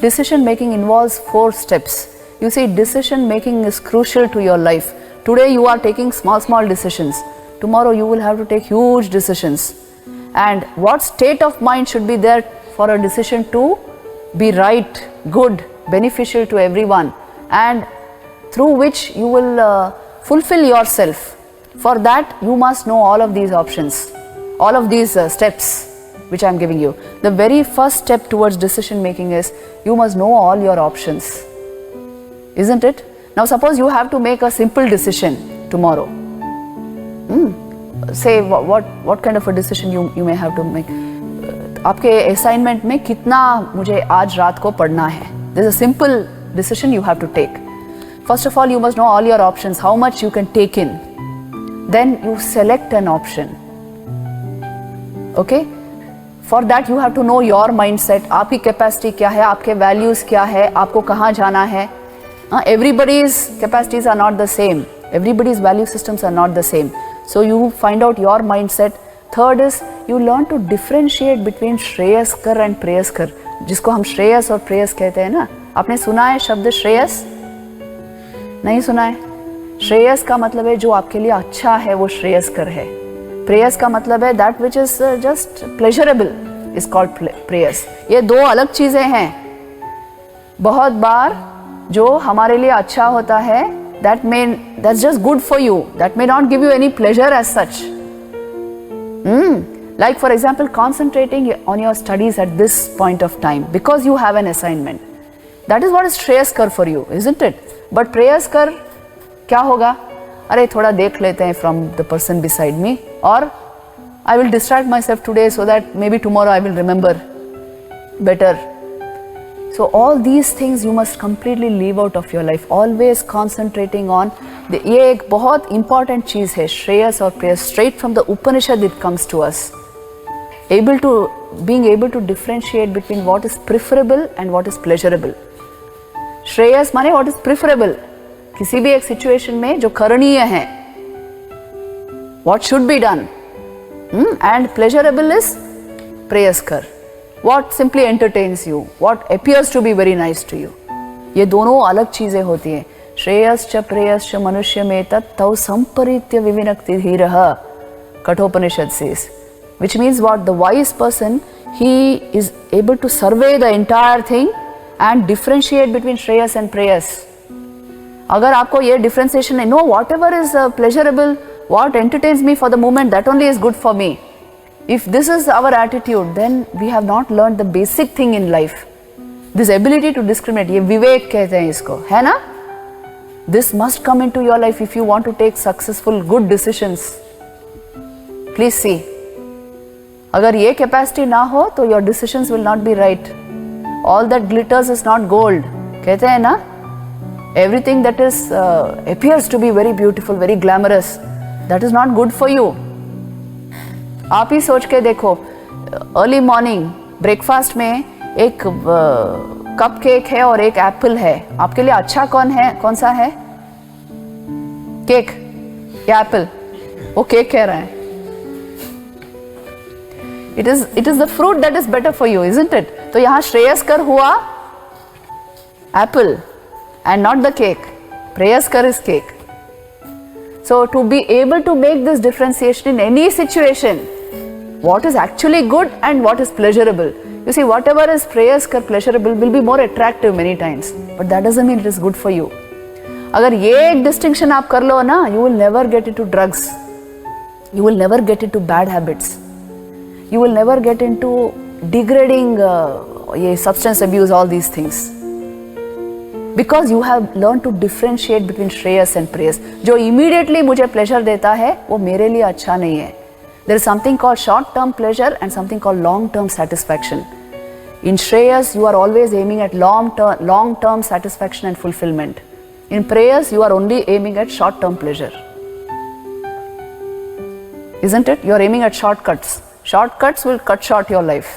Decision making involves 4 steps. You see, decision making is crucial to your life. Today you are taking small decisions. Tomorrow you will have to take huge decisions. And what state of mind should be there for a decision to be right, good, beneficial to everyone, and through which you will fulfill yourself. For that you must know all of these options, all of these steps which I am giving you. The very first step towards decision making is you must know all your options, isn't it? Now suppose you have to make a simple decision tomorrow. Say what kind of a decision you may have to make. आपके assignment में कितना मुझे आज रात को पढ़ना है. There's a simple decision you have to take. First of all, you must know all your options, how much you can take in. Then you select an option. Okay? For that you have to know your mindset. आपकी capacity क्या है, आपके values क्या है, आपको कहाँ जाना है. Everybody's capacities are not the same. Everybody's value systems are not the same. So you find out your mindset. Third is you learn to differentiate between श्रेयस्कर and प्रेयस्कर, जिसको हम श्रेयस और प्रेयस कहते हैं ना. आपने सुना है शब्द श्रेयस? नहीं सुना है? श्रेयस का मतलब है जो आपके लिए अच्छा है वो श्रेयस्कर है. प्रेयस का मतलब है that which is just pleasurable is called प्रेयस. ये 2 अलग चीजें हैं. बहुत बार जो हमारे लिए अच्छा होता है that's just good for you, that may not give you any pleasure as such. Like for example, concentrating on your studies at this point of time because you have an assignment. That is what is श्रेयस्कर for you, isn't it? But प्रेयस्कर क्या होगा? अरे थोड़ा देख लेते हैं from the person beside me, or I will distract myself today so that maybe tomorrow I will remember better. So all these things you must completely leave out of your life. Always concentrating on ये एक बहुत important चीज़ है, श्रेयस और प्रेयस. Straight from the Upanishad it comes to us. Being able to differentiate between what is preferable and what is pleasurable. Shreyas माने what is preferable. किसी भी एक situation में जो करणीय है, what should be done. And pleasurable is प्रेयस्कर. What simply entertains you, what appears to be very nice to you. ये दोनों अलग चीजें होती हैं. श्रेयश्च प्रेयश्च मनुष्य में तत्तौ संपरीत्य विविनक्ति धीरः, Kathopanishad says, which means what? The wise person, he is able to survey the entire thing and differentiate between Shreyas and प्रेयस. अगर आपको ये differentiation है, no, whatever is pleasurable, what entertains me for the moment, that only is good for me. If this is our attitude, then we have not learned the basic thing in life. This ability to discriminate, ये विवेक कहते हैं इसको, है ना? This must come into your life if you want to take successful, good decisions. Please see. अगर ये capacity ना हो, तो your decisions will not be right. All that glitters is not gold. कहते हैं ना? Everything that is appears to be very beautiful, very glamorous, that is not good for you. आप ही सोच के देखो, अर्ली मॉर्निंग ब्रेकफास्ट में एक cup cake है और एक एप्पल है. आपके लिए अच्छा कौन सा है? केक या एप्पल? वो केक कह रहा है. It is the fruit that is better for you, isn't it? तो यहाँ श्रेयस्कर हुआ Apple and not the cake. Preyaskar is cake. So to be able to make this differentiation in any situation, what is actually good and what is pleasurable. You see, whatever is Preyaskar, pleasurable, will be more attractive many times, but that doesn't mean it is good for you. अगर ये एक distinction आप कर लो ना, you will never get into drugs. You will never get into bad habits. You will never get into degrading substance abuse, all these things. Because you have learned to differentiate between Shreyas and Preyas. जो immediately मुझे pleasure देता है, वो मेरे लिए अच्छा नहीं है. There is something called short-term pleasure and something called long-term satisfaction. In Shreyas, you are always aiming at long-term satisfaction and fulfillment. In Preyas, you are only aiming at short-term pleasure. Isn't it? You are aiming at shortcuts. Shortcuts will cut short your life.